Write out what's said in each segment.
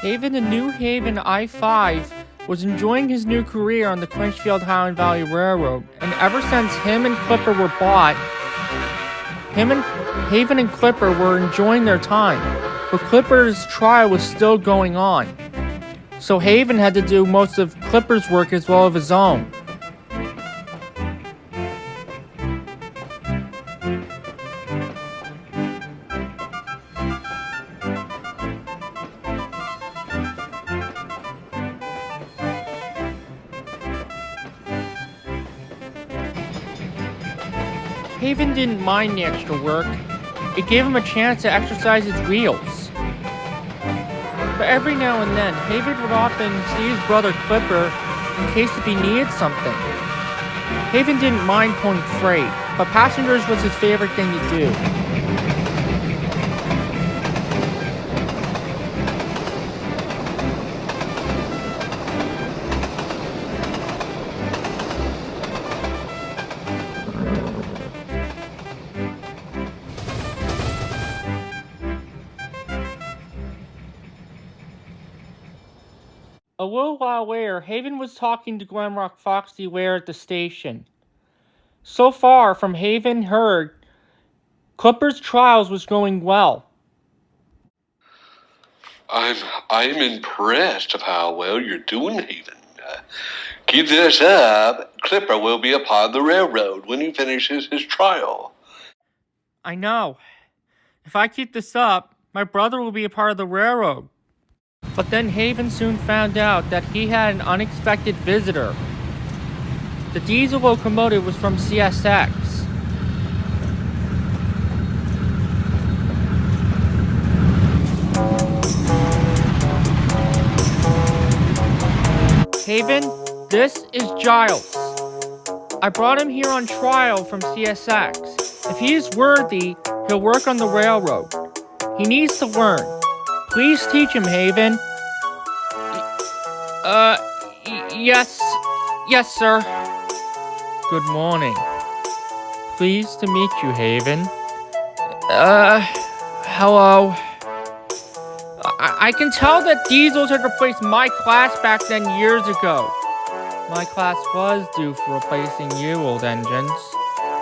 Haven in New Haven I-5 was enjoying his new career on the Clinchfield Highland Valley Railroad, and ever since him and Clipper were bought, Haven and Clipper were enjoying their time, but Clipper's trial was still going on. So Haven had to do most of Clipper's work as well as his own. Haven didn't mind the extra work. It gave him a chance to exercise his wheels. But every now and then, Haven would often see his brother Clipper in case if he needed something. Haven didn't mind pulling freight, but passengers was his favorite thing to do. A little while later, Haven was talking to Glamrock Foxy Ware at the station. So far, from Haven heard, Clipper's trials was going well. I'm impressed of how well you're doing, Haven. Keep this up. Clipper will be a part of the railroad when he finishes his trial. I know. If I keep this up, my brother will be a part of the railroad. But then Haven soon found out that he had an unexpected visitor. The diesel locomotive was from CSX. Haven, this is Giles. I brought him here on trial from CSX. If he is worthy, he'll work on the railroad. He needs to learn. Please teach him, Haven. Yes, sir. Good morning. Pleased to meet you, Haven. Hello. I can tell that diesels had replaced my class back then years ago. My class was due for replacing you, old engines,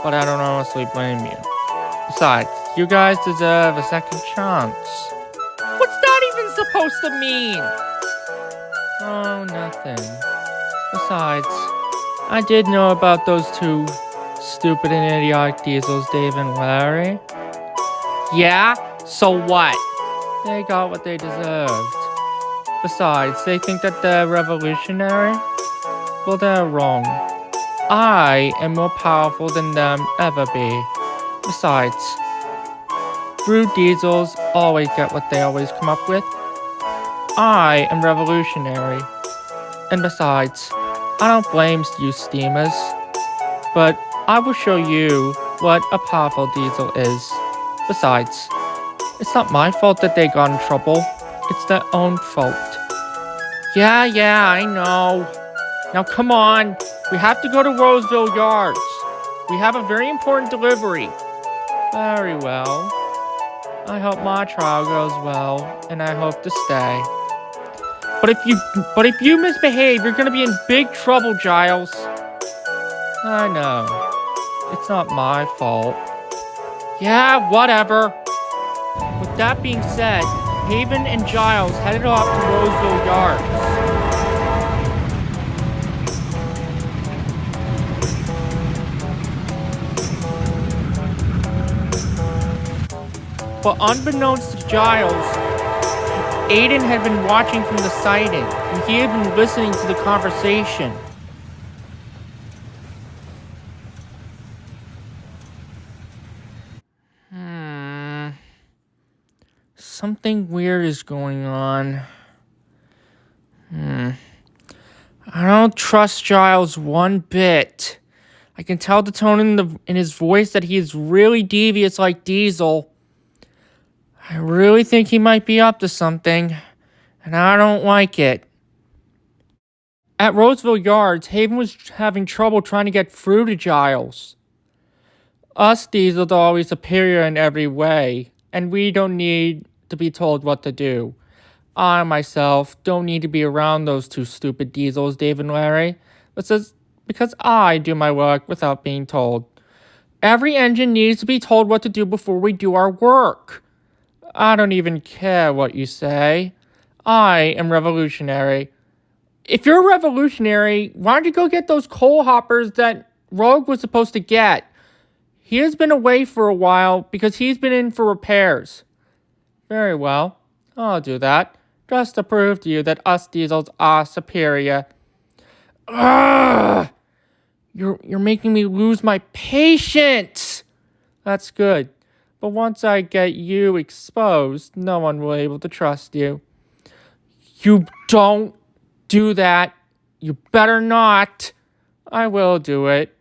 but I don't honestly blame you. Besides, you guys deserve a second chance. What's that even supposed to mean? Oh, nothing. Besides, I did know about those two stupid and idiotic diesels, Dave and Larry. Yeah? So what? They got what they deserved. Besides, they think that they're revolutionary? Well, they're wrong. I am more powerful than them ever be. Besides, rude diesels always get what they always come up with. I am revolutionary. And besides, I don't blame you steamers. But I will show you what a powerful diesel is. Besides, it's not my fault that they got in trouble. It's their own fault. Yeah, I know. Now come on. We have to go to Roseville Yards. We have a very important delivery. Very well. I hope my trial goes well, and I hope to stay. But if you misbehave, you're gonna be in big trouble, Giles. I know. It's not my fault. Yeah, whatever. With that being said, Haven and Giles headed off to Roseville Yards. But unbeknownst to Giles, Aiden had been watching from the siding, and he had been listening to the conversation. Something weird is going on. I don't trust Giles one bit. I can tell the tone in his voice that he is really devious like Diesel. I really think he might be up to something, and I don't like it. At Roseville Yards, Haven was having trouble trying to get through to Giles. Us Diesels are always superior in every way, and we don't need to be told what to do. I myself don't need to be around those two stupid diesels, Dave and Larry, because I do my work without being told. Every engine needs to be told what to do before we do our work. I don't even care what you say. I am revolutionary. If you're revolutionary, why don't you go get those coal hoppers that Rogue was supposed to get? He has been away for a while because he's been in for repairs. Very well, I'll do that, just to prove to you that us diesels are superior. Ugh! You're making me lose my patience! That's good, but once I get you exposed, no one will be able to trust you. You don't do that. You better not. I will do it.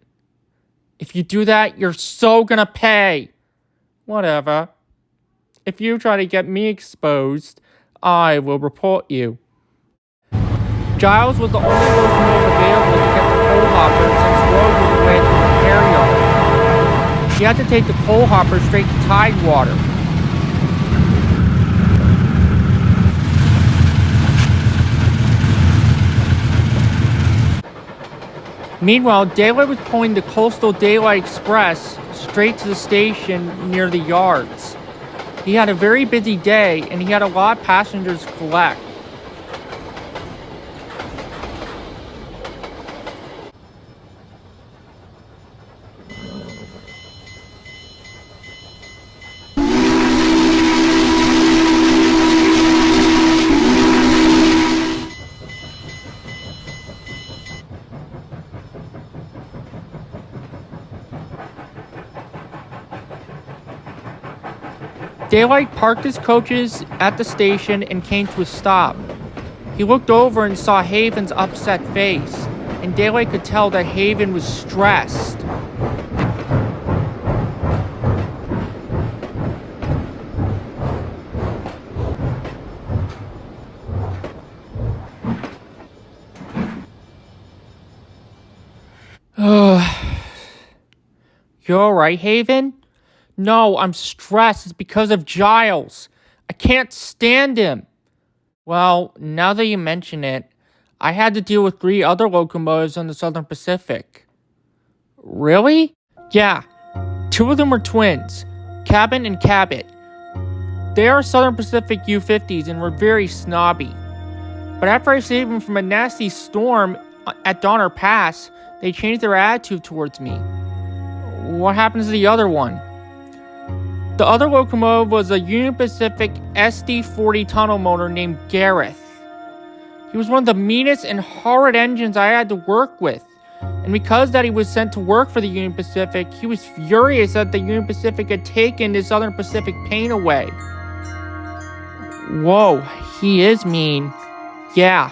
If you do that, you're so gonna pay. Whatever. If you try to get me exposed, I will report you. Giles was the only locomotive available to get the coal hopper since Rogue was away at the repair yard. She had to take the coal hopper straight to Tidewater. Meanwhile, Daylight was pulling the Coastal Daylight Express straight to the station near the yards. He had a very busy day, and he had a lot of passengers to collect. Daylight parked his coaches at the station and came to a stop. He looked over and saw Haven's upset face, and Daylight could tell that Haven was stressed. You alright, Haven? No, I'm stressed. It's because of Giles. I can't stand him. Well, now that you mention it, I had to deal with 3 other locomotives on the Southern Pacific. Really? Yeah. 2 of them were twins, Cabin and Cabot. They are Southern Pacific U-50s and were very snobby. But after I saved them from a nasty storm at Donner Pass, they changed their attitude towards me. What happens to the other one? The other locomotive was a Union Pacific SD-40 tunnel motor named Gareth. He was one of the meanest and horrid engines I had to work with. And because that he was sent to work for the Union Pacific, he was furious that the Union Pacific had taken his Southern Pacific pain away. Whoa, he is mean. Yeah.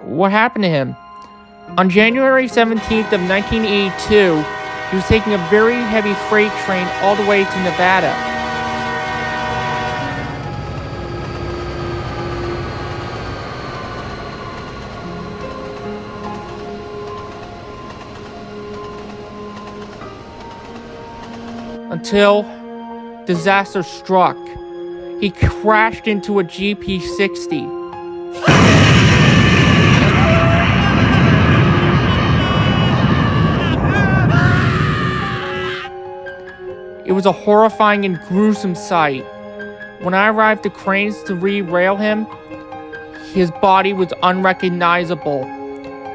What happened to him? On January 17th of 1982, he was taking a very heavy freight train all the way to Nevada. Until disaster struck. He crashed into a GP60. It was a horrifying and gruesome sight. When I arrived at Cranes to re-rail him, his body was unrecognizable.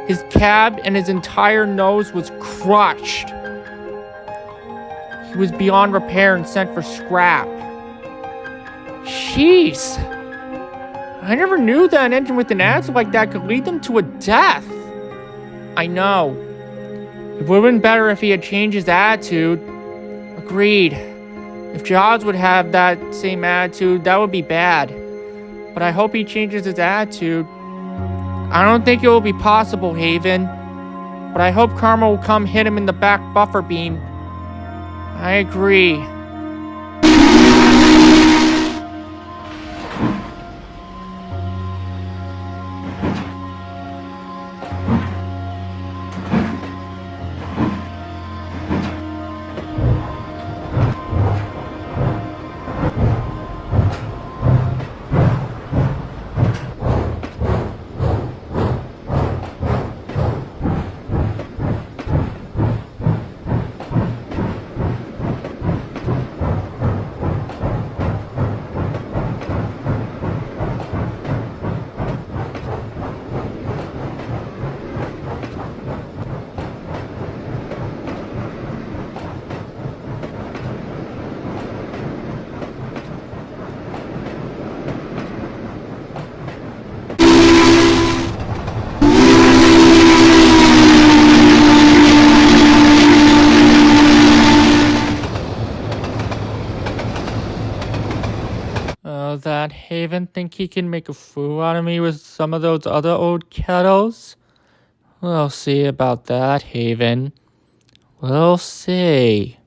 His cab and his entire nose was crushed. He was beyond repair and sent for scrap. Jeez. I never knew that an engine with an attitude like that could lead them to a death. I know. It would have been better if he had changed his attitude. Agreed. If Giles would have that same attitude, that would be bad. But I hope he changes his attitude. I don't think it will be possible, Haven. But I hope Karma will come hit him in the back buffer beam. I agree. that Haven think he can make a fool out of me with some of those other old kettles? We'll see about that, Haven. We'll see.